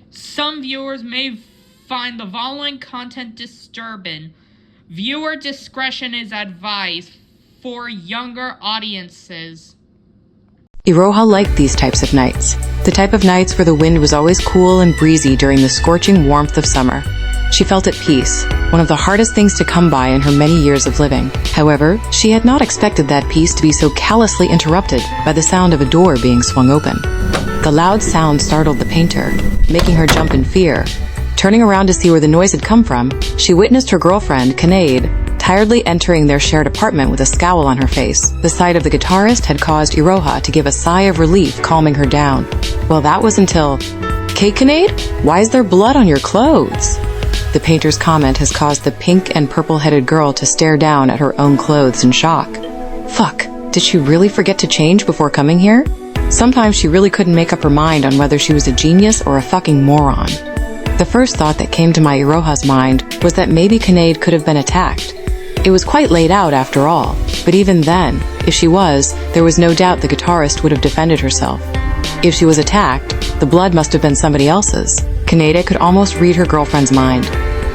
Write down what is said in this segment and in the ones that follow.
Some viewers may find the following content disturbing. Viewer discretion is advised for younger audiences. Iroha liked these types of nights. The type of nights where the wind was always cool and breezy during the scorching warmth of summer. She felt at peace, one of the hardest things to come by in her many years of living. However, she had not expected that peace to be so callously interrupted by the sound of a door being swung open. The loud sound startled the painter, making her jump in fear. Turning around to see where the noise had come from, she witnessed her girlfriend, Kanade, tiredly entering their shared apartment with a scowl on her face. The sight of the guitarist had caused Iroha to give a sigh of relief, calming her down. Well, that was until... Kanade? Why is there blood on your clothes? The painter's comment has caused the pink and purple-headed girl to stare down at her own clothes in shock. Fuck, did she really forget to change before coming here? Sometimes she really couldn't make up her mind on whether she was a genius or a fucking moron. The first thought that came to my Iroha's mind was that maybe Kanade could have been attacked. It was quite laid out after all, but even then, if she was, there was no doubt the guitarist would have defended herself. If she was attacked, the blood must have been somebody else's. Kanade could almost read her girlfriend's mind.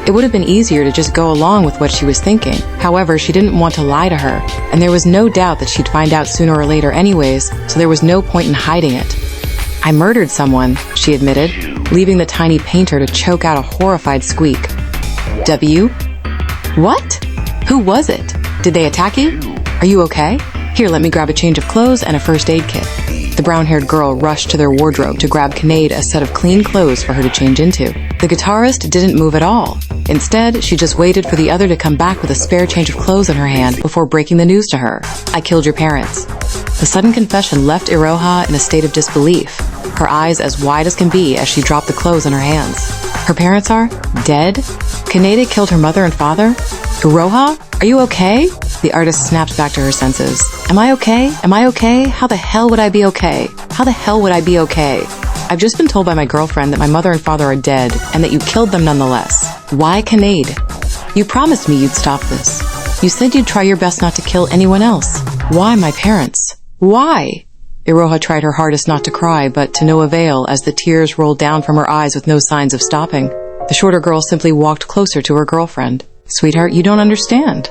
It would have been easier to just go along with what she was thinking. However, she didn't want to lie to her, and there was no doubt that she'd find out sooner or later anyways, so there was no point in hiding it. I murdered someone, she admitted, leaving the tiny painter to choke out a horrified squeak. W? What? Who was it? Did they attack you? Are you okay? Here, let me grab a change of clothes and a first aid kit. The brown-haired girl rushed to their wardrobe to grab Kanade a set of clean clothes for her to change into. The guitarist didn't move at all. Instead, she just waited for the other to come back with a spare change of clothes in her hand before breaking the news to her. I killed your parents. The sudden confession left Iroha in a state of disbelief, her eyes as wide as can be as she dropped the clothes in her hands. Her parents are dead? Kanade killed her mother and father? Iroha, are you okay? The artist snapped back to her senses. Am I okay? Am I okay? How the hell would I be okay? How the hell would I be okay? I've just been told by my girlfriend that my mother and father are dead, and that you killed them nonetheless. Why Kanade? You promised me you'd stop this. You said you'd try your best not to kill anyone else. Why my parents? Why? Iroha tried her hardest not to cry, but to no avail as the tears rolled down from her eyes with no signs of stopping. The shorter girl simply walked closer to her girlfriend. Sweetheart, you don't understand.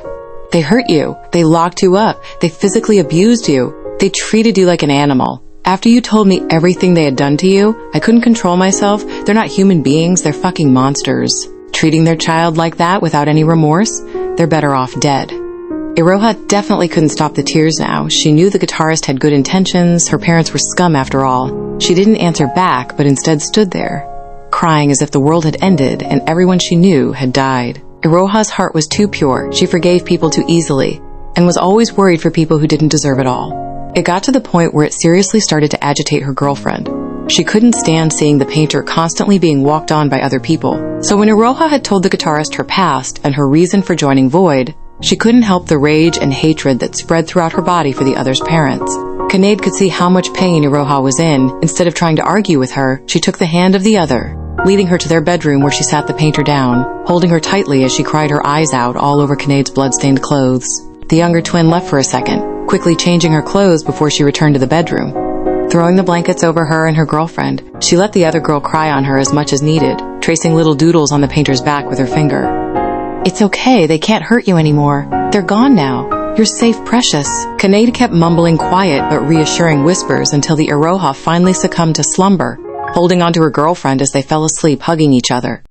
They hurt you. They locked you up. They physically abused you. They treated you like an animal. After you told me everything they had done to you, I couldn't control myself. They're not human beings. They're fucking monsters. Treating their child like that without any remorse? They're better off dead. Iroha definitely couldn't stop the tears now. She knew the guitarist had good intentions. Her parents were scum after all. She didn't answer back, but instead stood there, crying as if the world had ended and everyone she knew had died. Iroha's heart was too pure. She forgave people too easily, and was always worried for people who didn't deserve it all. It got to the point where it seriously started to agitate her girlfriend. She couldn't stand seeing the painter constantly being walked on by other people. So when Iroha had told the guitarist her past and her reason for joining Void, she couldn't help the rage and hatred that spread throughout her body for the other's parents. Kanade could see how much pain Iroha was in. Instead of trying to argue with her, she took the hand of the other, leading her to their bedroom where she sat the painter down, holding her tightly as she cried her eyes out all over Kanade's blood-stained clothes. The younger twin left for a second, quickly changing her clothes before she returned to the bedroom. Throwing the blankets over her and her girlfriend, she let the other girl cry on her as much as needed, tracing little doodles on the painter's back with her finger. It's okay, they can't hurt you anymore. They're gone now. You're safe, precious. Kanade kept mumbling quiet but reassuring whispers until the Iroha finally succumbed to slumber, holding onto her girlfriend as they fell asleep hugging each other.